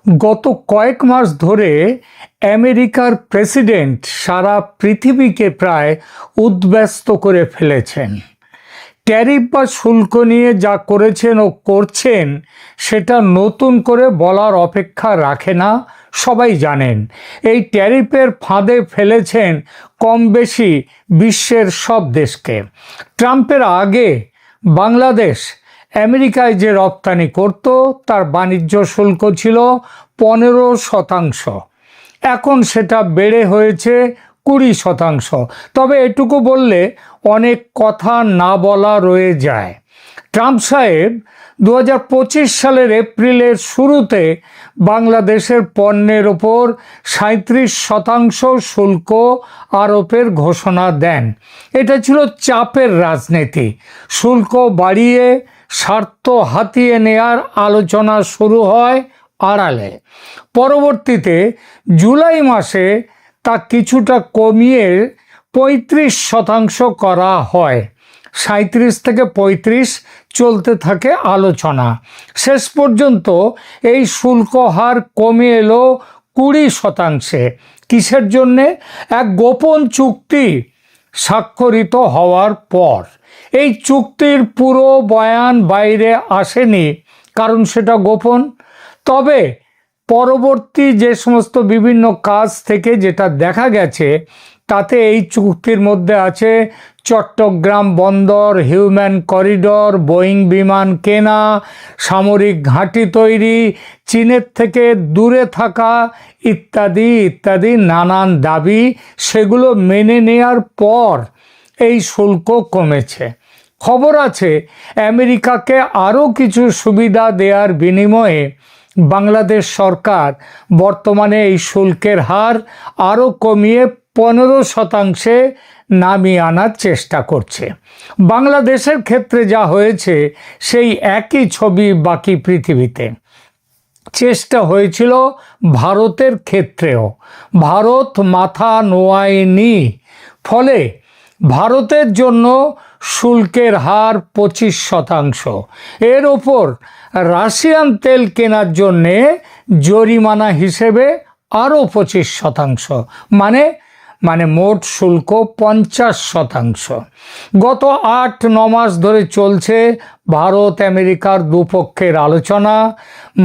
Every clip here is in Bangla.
গত কয়েক মাস ধরে আমেরিকার প্রেসিডেন্ট সারা পৃথিবীকে প্রায় উদ্ব্যস্ত করে ফেলেছেন। ট্যারিফ বা শুল্ক নিয়ে যা করেছেন ও করছেন সেটা নতুন করে বলার অপেক্ষা রাখে না, সবাই জানেন। এই ট্যারিফের ফাঁদে ফেলেছেন কম বেশি বিশ্বের সব দেশকে। ট্রাম্পের আগে বাংলাদেশ আমেরিকায় যে রপ্তানি করত তার বাণিজ্য শুল্ক ছিল 15%, এখন সেটা বেড়ে হয়েছে 20%। তবে এটুকু বললে অনেক কথা না বলা রয়ে যায়। ট্রাম্প সাহেব 2025 সালের এপ্রিলের শুরুতে বাংলাদেশের পণ্যের ওপর 37% শুল্ক আরোপের ঘোষণা দেন। এটা ছিল চাপের রাজনীতি। শুল্ক বাড়িয়ে স্বার্থ হাতিয়ে নেয়ার আলোচনা শুরু হয় আড়ালে। পরবর্তীতে জুলাই মাসে তা কিছুটা কমিয়ে 35% করা হয়। 37 থেকে 35 চলতে থাকে আলোচনা। শেষ পর্যন্ত এই শুল্ক হার কমে এলো 20%। কিসের জন্যে? এক গোপন চুক্তি স্বাক্ষরিত হওয়ার পর। এই চুক্তির পুরো বয়ান বাইরে আসেনি, কারণ সেটা গোপন। তবে পরবর্তী যে সমস্ত বিভিন্ন কাজ থেকে যেটা দেখা গেছে, তাতে এই চুক্তির মধ্যে আছে চট্টগ্রাম বন্দর, হিউম্যান করিডর, বোয়িং বিমান কেনা, সামরিক ঘাঁটি তৈরি, চীনের থেকে দূরে থাকা ইত্যাদি ইত্যাদি নানান দাবি। সেগুলো মেনে নেয়ার পর এই শুল্ক কমেছে। খবর আছে আমেরিকাকে আরও কিছু সুবিধা দেওয়ার বিনিময়ে বাংলাদেশ সরকার বর্তমানে এই শুল্কের হার আরও কমিয়ে 15% নামিয়ে আনার চেষ্টা করছে। বাংলাদেশের ক্ষেত্রে যা হয়েছে সেই একই ছবি বাকি পৃথিবীতে। চেষ্টা হয়েছিল ভারতের ক্ষেত্রেও, ভারত মাথা নোয়ায়নি। ফলে ভারতের জন্য শুল্কের হার 25%। এর ওপর রাশিয়ান তেল কেনার জন্যে জরিমানা হিসেবে আরও 25%, মানে মোট শুল্ক 50%। গত 8-9 মাস ধরে চলছে ভারত আমেরিকার দুপক্ষের আলোচনা।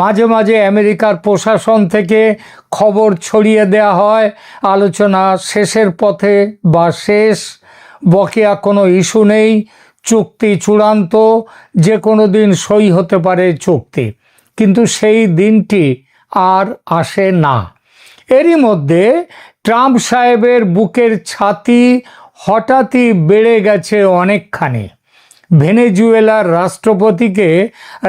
মাঝে মাঝে আমেরিকার প্রশাসন থেকে খবর ছড়িয়ে দেওয়া হয় আলোচনা শেষের পথে বা শেষ, বকেয়া কোনো ইস্যু নেই, চুক্তি চূড়ান্ত, যে কোনো দিন সই হতে পারে চুক্তি। কিন্তু সেই দিনটি আর আসে না। এরই মধ্যে ট্রাম্প সাহেবের বুকের ছাতি হঠাৎই বেড়ে গেছে অনেকখানি। ভেনেজুয়েলার রাষ্ট্রপতিকে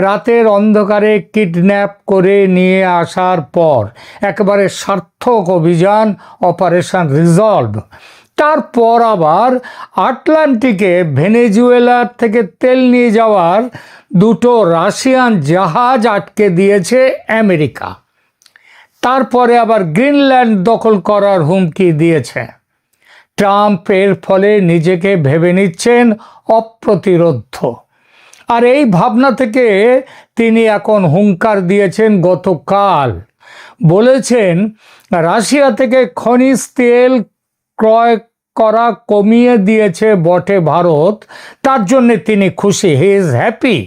রাতের অন্ধকারে কিডন্যাপ করে নিয়ে আসার পর একেবারে সার্থক অভিযান অপারেশন রিজলভ। তারপর আবার আটলান্টিকে ভেনেজুয়েলার থেকে তেল নিয়ে যাওয়ার 2টো রাশিয়ান জাহাজ আটকে দিয়েছে আমেরিকা। তারপরে আবার গ্রিনল্যান্ড দখল করার হুমকি দিয়েছে। ট্রাম্প এর ফলে নিজেকে ভেবে নিচ্ছেন অপ্রতিরোধ্য। আর এই ভাবনা থেকে তিনি এখন হুঙ্কার দিয়েছেন গতকাল। বলেছেন রাশিয়া থেকে খনিজ তেল ক্রয় করা কমিয়ে দিয়েছে বটে ভারত, তার জন্যে তিনি খুশি, হি ইজ হ্যাপি।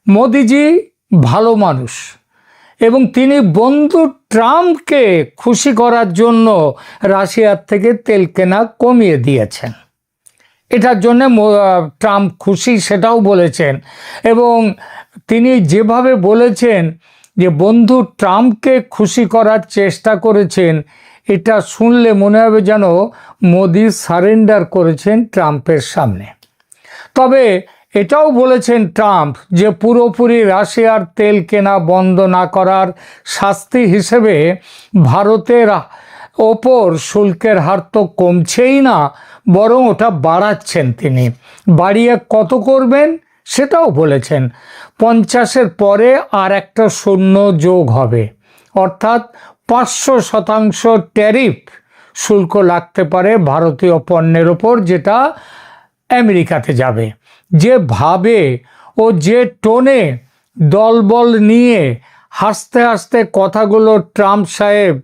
মোদিজি ভালো মানুষ এবং তিনি বন্ধু ট্রাম্পকে খুশি করার জন্য রাশিয়ার থেকে তেল কেনা কমিয়ে দিয়েছেন। এটার জন্য ট্রাম্প খুশি সেটাও বলেছেন। এবং তিনি যেভাবে বলেছেন যে বন্ধু ট্রাম্পকে খুশি করার চেষ্টা করেছেন, এটা শুনলে মনে হবে যেন মোদি সারেন্ডার করেছেন ট্রাম্পের সামনে। তবে এটাও বলেছেন ট্রাম্প যে পুরোপুরি রাশিয়ার তেল কেনা বন্ধ না করার শাস্তি হিসেবে ভারতের ওপর শুল্কের হার তো কমছেই না, বরং ওটা বাড়াচ্ছেন তিনি। বাড়িয়ে কত করবেন সেটাও বলেছেন। 50-এর পরে আর একটা শূন্য যোগ হবে, অর্থাৎ 500% ট্যারিফ শুল্ক লাগতে পারে ভারতীয় পণ্যের ওপর, যেটা আমেরিকাতে যাবে। যে ভাবে ও যে টোনে দলবল নিয়ে হাসতে হাসতে কথাগুলো ট্রাম্প সাহেব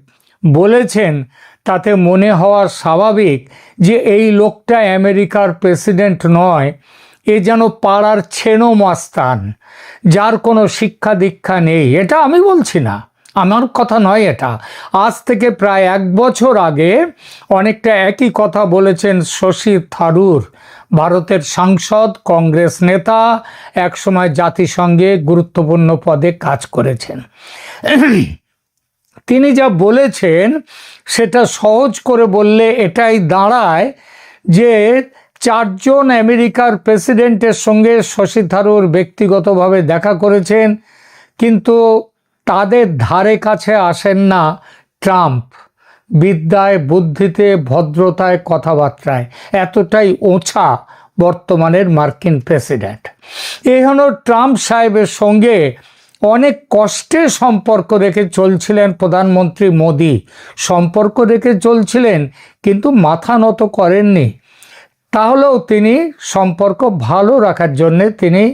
বলেছেন, তাতে মনে হওয়া স্বাভাবিক যে এই লোকটা আমেরিকার প্রেসিডেন্ট নয়, এ যেন পাড়ার ছেনো মাস্তান, যার কোনো শিক্ষা দীক্ষা নেই। এটা আমি বলছি না, আমার কথা নয় এটা। আজ থেকে প্রায় 1 বছর আগে অনেকটা একই কথা বলেছেন শশী থারুর, ভারতের সাংসদ, কংগ্রেস নেতা, একসময় জাতিসংঘে গুরুত্বপূর্ণ পদে কাজ করেছেন। তিনি যা বলেছেন সেটা সহজ করে বললে এটাই দাঁড়ায় যে 4 জন আমেরিকার প্রেসিডেন্টের সঙ্গে শশী থারুর ব্যক্তিগতভাবে দেখা করেছেন, কিন্তু তাদের ধারে কাছে আসেন না ট্রাম্প। বিদ্যায়, বুদ্ধিতে, ভদ্রতায়, কথাবার্তায় এতটাই ওছা বর্তমানের মার্কিন প্রেসিডেন্ট। এই হলো ট্রাম্প সাহেবের সঙ্গে অনেক কষ্টে সম্পর্ক রেখে চলছিলেন প্রধানমন্ত্রী মোদি। সম্পর্ক রেখে চলছিলেন কিন্তু মাথা নত করেননি। তাহলেও তিনি সম্পর্ক ভালো রাখার জন্যে তিনি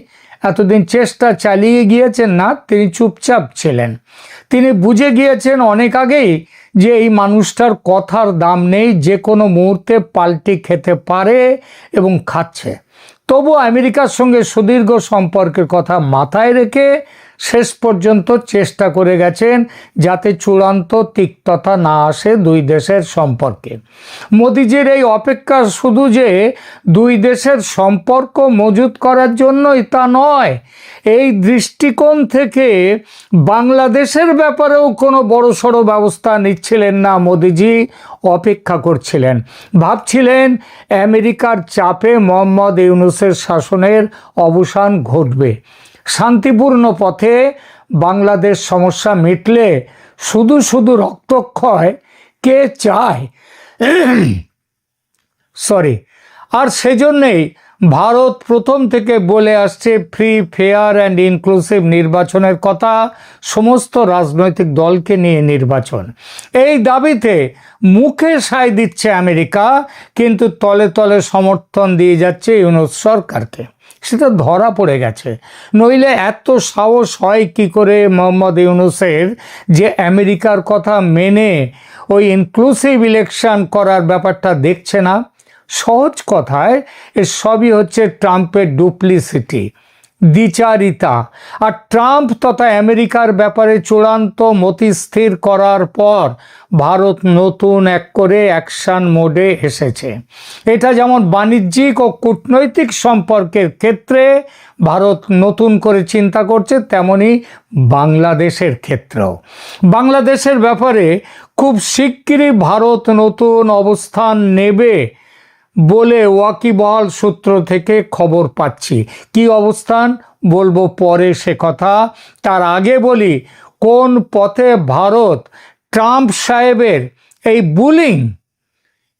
এতদিন চেষ্টা চালিয়ে গিয়েছেন না, তিনি চুপচাপ ছিলেন। তিনি বুঝে গিয়েছেন অনেক আগেই যে এই মানুষটার কথার দাম নেই, যে কোনো মুহূর্তে পাল্টি খেতে পারে এবং খাচ্ছে। তবু আমেরিকার সঙ্গে সুদীর্ঘ সম্পর্কের কথা মাথায় রেখে শেষ পর্যন্ত চেষ্টা করে গেছেন যাতে চূড়ান্ত তিক্ততা না আসে দুই দেশের সম্পর্কে। মোদিজির এই অপেক্ষা শুধু যে দুই দেশের সম্পর্ক মজুত করার জন্যই তা নয়, এই দৃষ্টিকোণ থেকে বাংলাদেশের ব্যাপারেও কোনো বড়সড় ব্যবস্থা নিচ্ছিলেন না মোদিজি, অপেক্ষা করছিলেন। ভাবছিলেন আমেরিকার চাপে মোহাম্মদ ইউনূসের শাসনের অবসান ঘটবে, শান্তিপূর্ণ পথে বাংলাদেশ সমস্যা মিটলে শুধু শুধু রক্তক্ষয় কে চায়? আর সেজন্যেই ভারত প্রথম থেকে বলে আসছে ফ্রি, ফেয়ার অ্যান্ড ইনক্লুসিভ নির্বাচনের কথা, সমস্ত রাজনৈতিক দলকে নিয়ে নির্বাচন। এই দাবিতে মুখে সায় দিচ্ছে আমেরিকা, কিন্তু তলে তলে সমর্থন দিয়ে যাচ্ছে ইউনূস সরকারকে। সেটা ধরা পড়ে গেছে। নইলে এত সাহস হয় কি করে মোহাম্মদ ইউনূসের যে আমেরিকার কথা মেনে ওই ইনক্লুসিভ ইলেকশন করার ব্যাপারটা দেখছে না? সহজ কথায় এ সবই হচ্ছে ট্রাম্পের ডুপ্লিসিটি, দ্বিচারিতা। আর ট্রাম্প তথা আমেরিকার ব্যাপারে চূড়ান্ত মতি স্থির করার পর ভারত নতুন এক করে অ্যাকশন মোডে এসেছে। এটা যেমন বাণিজ্যিক ও কূটনৈতিক সম্পর্কের ক্ষেত্রে ভারত নতুন করে চিন্তা করছে, তেমনি বাংলাদেশের ক্ষেত্রেও। বাংলাদেশের ব্যাপারে খুব শিগগিরই ভারত নতুন অবস্থান নেবে বলে ওয়াকিবহাল সূত্র থেকে খবর পাচ্ছি। কি অবস্থান বলবো পরে সে কথা। তার আগে বলি কোন পথে ভারত ট্রাম্প সাহেবের এই বুলিং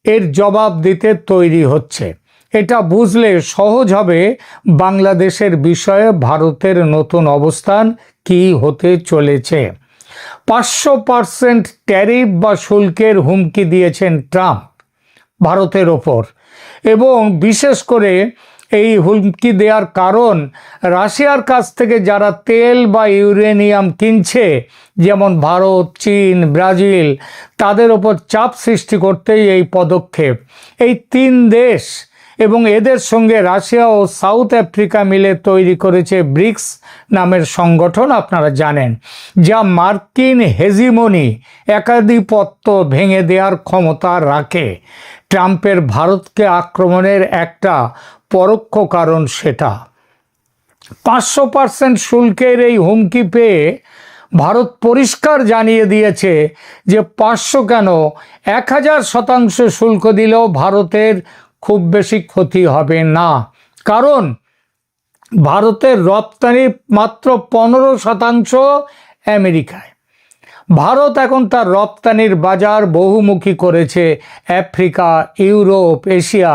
এর জবাব দিতে তৈরি হচ্ছে। এটা বুঝলে সহজ হবে বাংলাদেশের বিষয়ে ভারতের নতুন অবস্থান কি হতে চলেছে। 500% ট্যারিফ বা শুল্কের হুমকি দিয়েছেন ট্রাম্প ভারতের ওপর, এবং বিশেষ করে এই হুমকি দেওয়ার কারণ রাশিয়ার কাছ থেকে যারা তেল বা ইউরেনিয়াম কিনছে, যেমন ভারত, চীন, ব্রাজিল, তাদের ওপর চাপ সৃষ্টি করতেই এই পদক্ষেপ। এই 3 দেশ এবং এদের সঙ্গে রাশিয়া ও সাউথ আফ্রিকা মিলে তৈরি করেছে ব্রিক্স নামের সংগঠন, আপনারা জানেন, যা মার্কিন হেজিমনি, একাধিপত্য ভেঙে দেওয়ার ক্ষমতা রাখে। ট্রাম্পের ভারতকে আক্রমণের একটা পরোক্ষ কারণ সেটা। 500% শুল্কের এই হুমকি পেয়ে ভারত পরিষ্কার জানিয়ে দিয়েছে যে 500 কেন 1000% শুল্ক দিলেও ভারতের খুব বেশি ক্ষতি হবে না, কারণ ভারতের রপ্তানি মাত্র 15% আমেরিকায়। ভারত এখন তার রপ্তানির বাজার বহুমুখী করেছে আফ্রিকা, ইউরোপ, এশিয়া।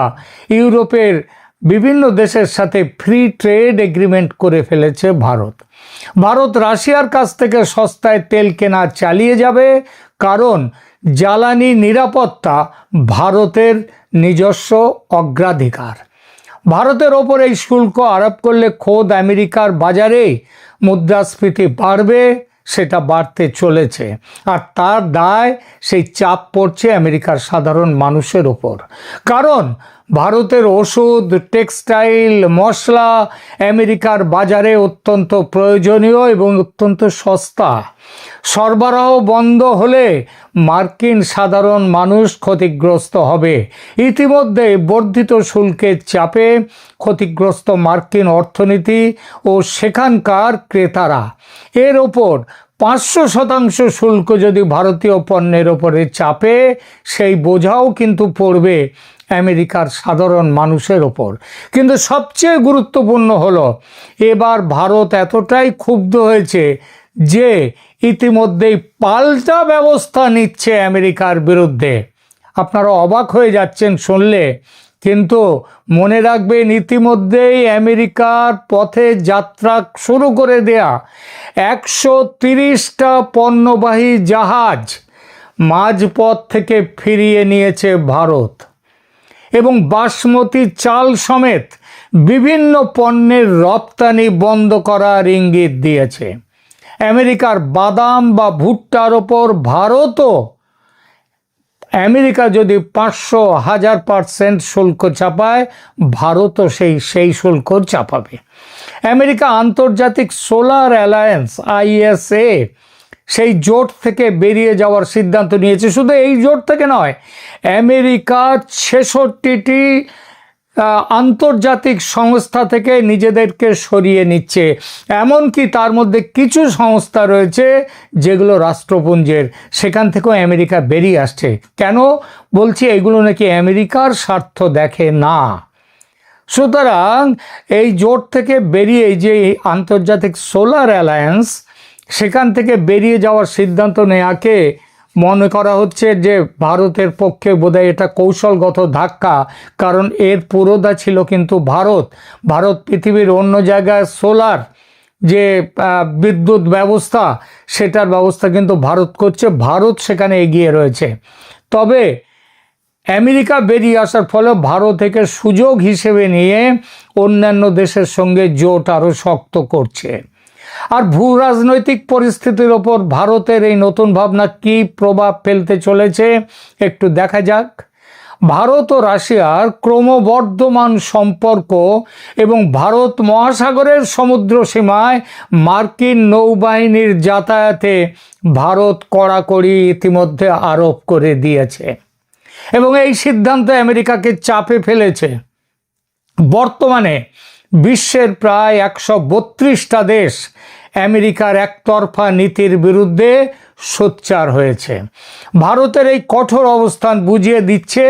ইউরোপের বিভিন্ন দেশের সাথে ফ্রি ট্রেড এগ্রিমেন্ট করে ফেলেছে ভারত। ভারত রাশিয়ার কাছ থেকে সস্তায় তেল কেনা চালিয়ে যাবে, কারণ জ্বালানি নিরাপত্তা ভারতের নিজস্ব অগ্রাধিকার। ভারতের ওপর এই শুল্ক আরোপ করলে খোদ আমেরিকার বাজারে মুদ্রাস্ফীতি বাড়বে, সেটা বাড়তে চলেছে, আর তার দায় সেই চাপ পড়ছে আমেরিকার সাধারণ মানুষের ওপর। কারণ ভারতের ওষুধ, টেক্সটাইল, মশলা আমেরিকার বাজারে অত্যন্ত প্রয়োজনীয় এবং অত্যন্ত সস্তা। সরবরাহ বন্ধ হলে মার্কিন সাধারণ মানুষ ক্ষতিগ্রস্ত হবে। ইতিমধ্যে বর্ধিত শুল্কের চাপে ক্ষতিগ্রস্ত মার্কিন অর্থনীতি ও সেখানকার ক্রেতারা। এর ওপর 500% শুল্ক যদি ভারতীয় পণ্যের ওপরে চাপে, সেই বোঝাও কিন্তু পড়বে আমেরিকার সাধারণ মানুষের ওপর। কিন্তু সবচেয়ে গুরুত্বপূর্ণ হলো, এবার ভারত এতটাই ক্ষুব্ধ হয়েছে যে ইতিমধ্যেই পাল্টা ব্যবস্থা নিচ্ছে আমেরিকার বিরুদ্ধে। আপনারা অবাক হয়ে যাচ্ছেন শুনলে, কিন্তু মনে রাখবেন ইতিমধ্যেই আমেরিকার পথে যাত্রা শুরু করে দেয়া 130টা পণ্যবাহী জাহাজ মাঝপথ থেকে ফিরিয়ে নিয়েছে ভারত, এবং বাসমতি চাল সমেত বিভিন্ন পণ্যের রপ্তানি বন্ধ করার ইঙ্গিত দিয়েছে। আমেরিকার বাদাম বা ভুট্টার ওপর ভারতও, আমেরিকা যদি 500,000% শুল্ক চাপায়, ভারতও সেই শুল্ক চাপাবে। আমেরিকা আন্তর্জাতিক সোলার অ্যালায়েন্স ISA সেই জোট থেকে বেরিয়ে যাওয়ার সিদ্ধান্ত নিয়েছে। শুধু এই জোট থেকে নয়, আমেরিকা 66টি আন্তর্জাতিক সংস্থা থেকে নিজেদেরকে সরিয়ে নিচ্ছে। এমনকি তার মধ্যে কিছু সংস্থা রয়েছে যেগুলো রাষ্ট্রপুঞ্জের, সেখান থেকেও আমেরিকা বেরিয়ে আসছে। কেন বলছি? এগুলো নাকি আমেরিকার স্বার্থ দেখে না। সুতরাং এই জোট থেকে বেরিয়ে, যে আন্তর্জাতিক সোলার অ্যালায়েন্স, সেখান থেকে বেরিয়ে যাওয়ার সিদ্ধান্ত নেওয়াকে মনে করা হচ্ছে যে ভারতের পক্ষে বোধহয় এটা কৌশলগত ধাক্কা। কারণ এর পুরোধা ছিল কিন্তু ভারত পৃথিবীর অন্য জায়গায় সোলার যে বিদ্যুৎ ব্যবস্থা, সেটার ব্যবস্থা কিন্তু ভারত করছে, ভারত সেখানে এগিয়ে রয়েছে। তবে আমেরিকা বেরিয়ে আসার ফলে ভারত থেকে সুযোগ হিসেবে নিয়ে অন্যান্য দেশের সঙ্গে জোট আরও শক্ত করছে। আর ভূ রাজনৈতিক পরিস্থিতির ওপর ভারতের এই নতুন ভাবনা কী প্রভাব ফেলতে চলেছে একটু দেখা যাক। ভারত ও রাশিয়ার ক্রমবর্ধমান সম্পর্ক এবং ভারত মহাসাগরের সমুদ্র সীমায় মার্কিন নৌবাহিনীর যাতায়াতে ভারত কড়াকড়ি ইতিমধ্যে আরোপ করে দিয়েছে, এবং এই সিদ্ধান্ত আমেরিকাকে চাপে ফেলেছে। বর্তমানে বিশ্বের প্রায় 132টা দেশ আমেরিকার একতরফা নীতির বিরুদ্ধে সোচ্চার হয়েছে। ভারতের এই কঠোর অবস্থান বুঝিয়ে দিচ্ছে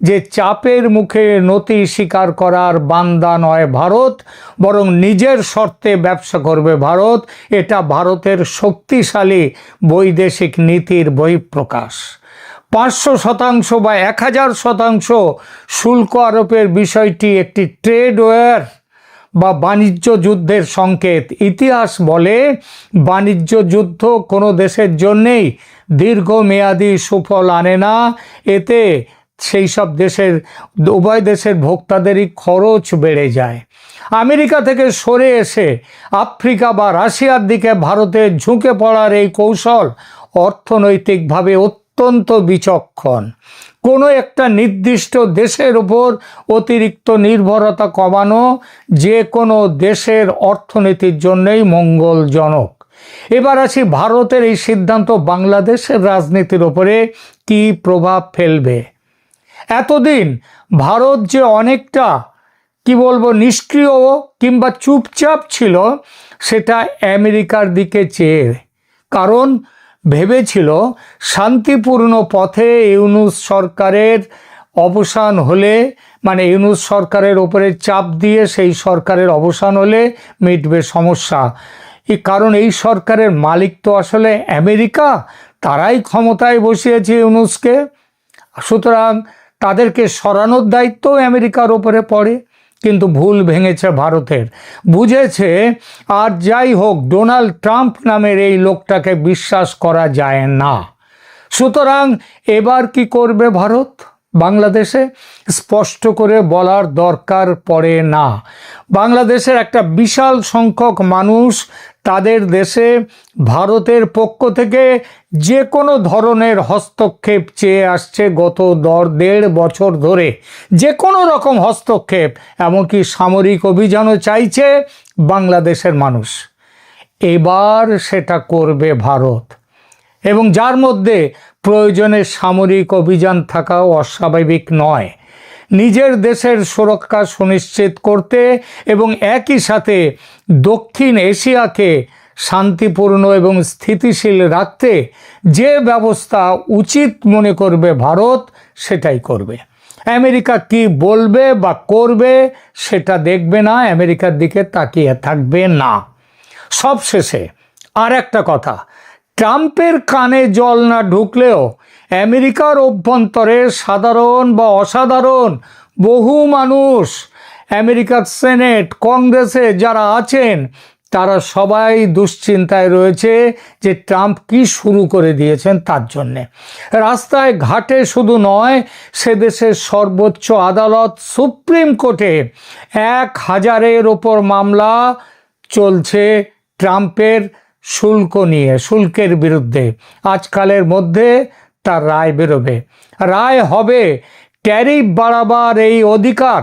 যে চাপের মুখে নতি স্বীকার করার বান্দা নয় ভারত, বরং নিজের শর্তে ব্যবসা করবে ভারত। এটা ভারতের শক্তিশালী বৈদেশিক নীতির বহিঃপ্রকাশ। 500% বা 1000% শুল্ক আরোপের বিষয়টি একটি ট্রেড ওয়ার বা বাণিজ্য যুদ্ধের সংকেত। ইতিহাস বলে বাণিজ্য যুদ্ধ কোনো দেশের জন্যেই দীর্ঘমেয়াদী সুফল আনে না। এতে সেই সব দেশের, উভয় দেশের ভোক্তাদেরই খরচ বেড়ে যায়। আমেরিকা থেকে সরে এসে আফ্রিকা বা রাশিয়ার দিকে ভারতের ঝুঁকে পড়ার এই কৌশল অর্থনৈতিকভাবে অত্যন্ত বিচক্ষণ। কোনো একটা নির্দিষ্ট দেশের উপর অতিরিক্ত নির্ভরতা কমানো যে কোনো দেশের অর্থনীতির জন্যই মঙ্গলজনক। এবার আসি ভারতের এই সিদ্ধান্ত বাংলাদেশের রাজনীতির ওপরে কী প্রভাব ফেলবে। এতদিন ভারত যে অনেকটা নিষ্ক্রিয় কিংবা চুপচাপ ছিল, সেটা আমেরিকার দিকে চেয়ে, কারণ ভেবেছিল শান্তিপূর্ণ পথে ইউনূস সরকারের অবসান হলে, মানে ইউনূস সরকারের ওপরে চাপ দিয়ে সেই সরকারের অবসান হলে মিটবে সমস্যা। কারণ এই সরকারের মালিক তো আসলে আমেরিকা, তারাই ক্ষমতায় বসিয়েছে ইউনূসকে। সুতরাং তাদেরকে সরানোর দায়িত্ব আমেরিকার ওপরে পড়ে। কিন্তু ভুল ভেঙেছে ভারতের, বুঝেছে আর যাই হোক ডোনাল্ড ট্রাম্প নামের এই লোকটাকে বিশ্বাস করা যায় না। সুতরাং এবার কি করবে ভারত বাংলাদেশে, স্পষ্ট করে বলার দরকার পড়ে না। বাংলাদেশের একটা বিশাল সংখ্যক মানুষ তাদের দেশে ভারতের পক্ষ থেকে যে কোনো ধরনের হস্তক্ষেপ চেয়ে আসছে গত 1.5 বছর ধরে। যে কোনো রকম হস্তক্ষেপ, এমনকি সামরিক অভিযানও চাইছে বাংলাদেশের মানুষ। এবার সেটা করবে ভারত, এবং যার মধ্যে প্রয়োজনে সামরিক অভিযান থাকাও অস্বাভাবিক নয়। নিজের দেশের সুরক্ষা সুনিশ্চিত করতে এবং একই সাথে দক্ষিণ এশিয়াকে শান্তিপূর্ণ এবং স্থিতিশীল রাখতে যে ব্যবস্থা উচিত মনে করবে ভারত, সেটাই করবে। আমেরিকা কি বলবে বা করবে সেটা দেখবে না, আমেরিকার দিকে তাকিয়ে থাকবে না। সবশেষে আর একটা কথা, ট্রাম্পের কানে জল না ঢুকলেও আমেরিকার অভ্যন্তরে সাধারণ বা অসাধারণ বহু মানুষ, আমেরিকার সেনেট, কংগ্রেসে যারা আছেন, তারা সবাই দুশ্চিন্তায় রয়েছে যে ট্রাম্প কি শুরু করে দিয়েছেন তার জন্যে। রাস্তায় ঘাটে শুধু নয়, সে দেশের সর্বোচ্চ আদালত সুপ্রিম কোর্টে 1000-এর ওপর মামলা চলছে ট্রাম্পের শুল্ক নিয়ে, শুল্কের বিরুদ্ধে। আজকালের মধ্যে তার রায় বেরোবে। রায় হবে ট্যারিফ বাড়াবার এই অধিকার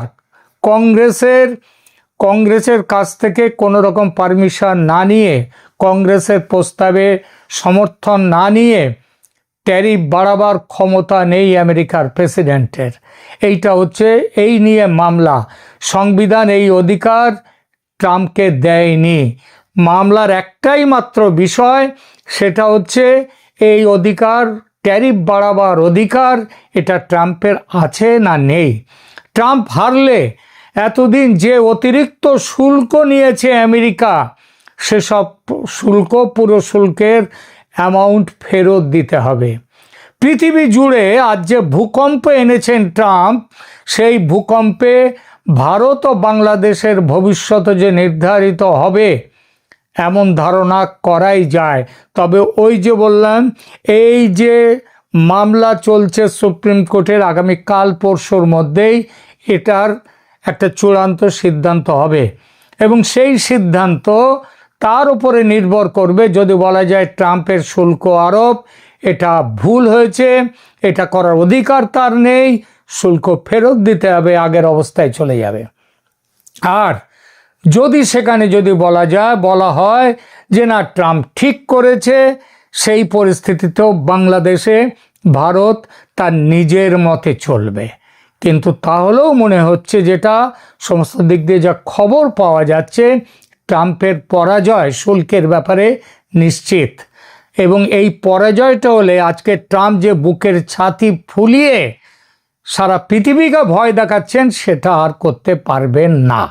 কংগ্রেসের কাছ থেকে কোনো রকম পারমিশন না নিয়ে, কংগ্রেসের প্রস্তাবে সমর্থন না নিয়ে ট্যারিফ বাড়াবার ক্ষমতা নেই আমেরিকার প্রেসিডেন্টের। এইটা হচ্ছে এই নিয়ে মামলা। সংবিধান এই অধিকার ট্রাম্পকে দেয়নি। মামলার একটাই মাত্র বিষয়, সেটা হচ্ছে এই অধিকার, ট্যারিফ বাড়াবার অধিকার, এটা ট্রাম্পের আছে না নেই। ট্রাম্প হারলে এতদিন যে অতিরিক্ত শুল্ক নিয়েছে আমেরিকা, সেসব শুল্ক, পুরো শুল্কের অ্যামাউন্ট ফেরত দিতে হবে। পৃথিবী জুড়ে আজ যে ভূকম্প এনেছেন ট্রাম্প, সেই ভূকম্পে ভারত ও বাংলাদেশের ভবিষ্যৎ যে নির্ধারিত হবে এমন ধারণা করাই যায়। তবে ওই যে বললাম, এই যে মামলা চলছে সুপ্রিম কোর্টের, আগামী কাল পরশুর মধ্যেই এটার একটা চূড়ান্ত সিদ্ধান্ত হবে, এবং সেই সিদ্ধান্ত তার উপরে নির্ভর করবে। যদি বলা যায় ট্রাম্পের শুল্ক আরোপ এটা ভুল হয়েছে, এটা করার অধিকার তার নেই, শুল্ক ফেরত দিতে হবে, আগের অবস্থায় চলে যাবে। আর যদি সেখানে বলা হয় যে না, ট্রাম্প ঠিক করেছে, সেই পরিস্থিতিতেও বাংলাদেশে ভারত তার নিজের মতে চলবে। কিন্তু তাহলেও মনে হচ্ছে, যেটা সমস্ত দিক দিয়ে যা খবর পাওয়া যাচ্ছে, ট্রাম্পের পরাজয় শুল্কের ব্যাপারে নিশ্চিত। এবং এই পরাজয়টা হলে আজকে ট্রাম্প যে বুকের ছাতি ফুলিয়ে সারা পৃথিবীকে ভয় দেখাচ্ছেন, সেটা আর করতে পারবেন না।